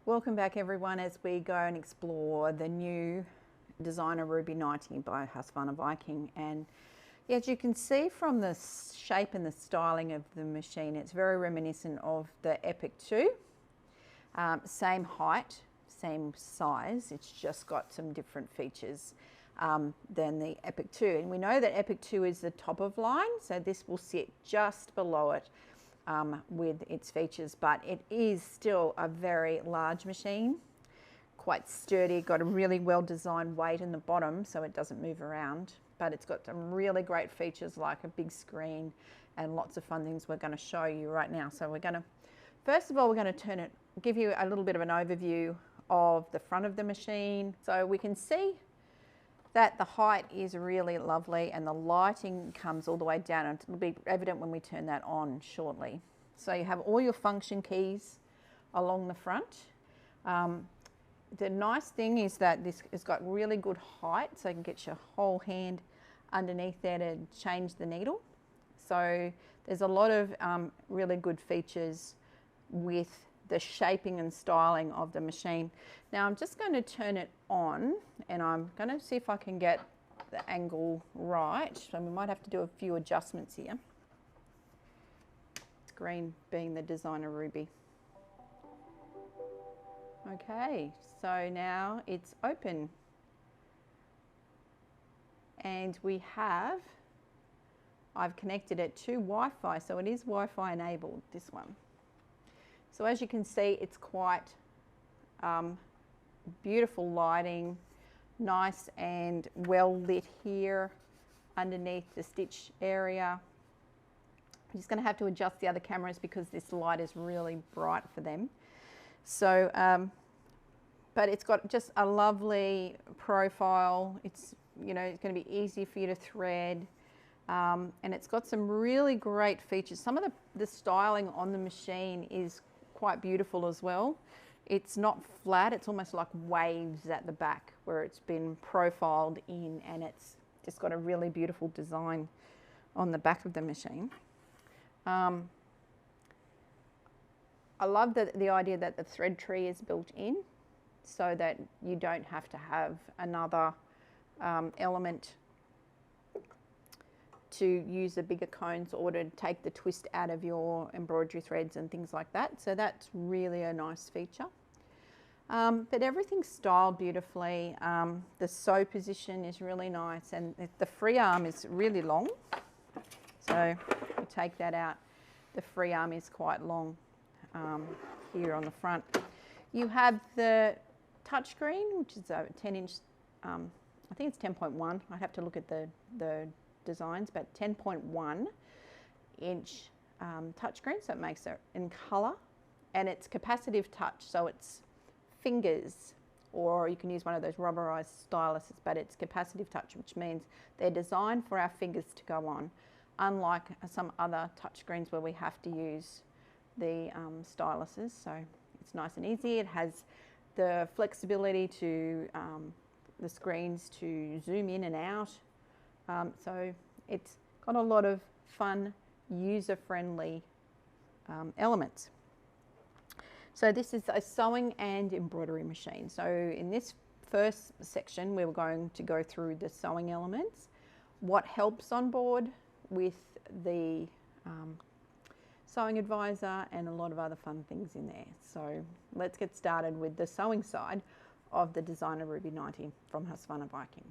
Welcome back everyone as we go and explore the new designer Ruby 90 by Husqvarna Viking. And as you can see from the shape and the styling of the machine, it's very reminiscent of the Epic 2. Same height, same size, it's just got some different features than the Epic 2. And we know that Epic 2 is the top of line, so this will sit just below it with its features, but it is still a very large machine, quite sturdy, got a really well designed weight in the bottom so it doesn't move around, but it's got some really great features like a big screen and lots of fun things we're going to show you right now. So we're going to, first of all, we're going to give you a little bit of an overview of the front of the machine. So we can see that the height is really lovely and the lighting comes all the way down, and it'll be evident when we turn that on shortly. So you have all your function keys along the front. The nice thing is that this has got really good height, so you can get your whole hand underneath there to change the needle. So there's a lot of really good features with the shaping and styling of the machine. Now I'm just going to turn it on and I'm going to see if I can get the angle right. So we might have to do a few adjustments here. Green being the designer Ruby. Okay, so now it's open. And I've connected it to Wi-Fi, so it is Wi-Fi enabled, this one. So as you can see, it's quite beautiful lighting, nice and well lit here underneath the stitch area. I'm just going to have to adjust the other cameras because this light is really bright for them. So, but it's got just a lovely profile. It's, you know, it's going to be easy for you to thread. And it's got some really great features. Some of the styling on the machine is quite beautiful as well. It's not flat, it's almost like waves at the back where it's been profiled in, and it's just got a really beautiful design on the back of the machine. I love the idea that the thread tree is built in so that you don't have to have another element to use the bigger cones or to take the twist out of your embroidery threads and things like that. So that's really a nice feature. But everything's styled beautifully. The sew position is really nice, and the free arm is really long. So you take that out, the free arm is quite long here on the front. You have the touchscreen, which is a 10-inch, I think it's 10.1. I'd have to look at the designs, but 10.1 inch touchscreen, so it makes it in color, and it's capacitive touch, so it's fingers, or you can use one of those rubberized styluses, but it's capacitive touch, which means they're designed for our fingers to go on, unlike some other touchscreens where we have to use the styluses. So it's nice and easy. It has the flexibility to the screens to zoom in and out. So it's got a lot of fun, user-friendly elements. So this is a sewing and embroidery machine. So in this first section, we were going to go through the sewing elements, what helps on board with the sewing advisor, and a lot of other fun things in there. So let's get started with the sewing side of the designer Ruby 90 from Husqvarna Viking.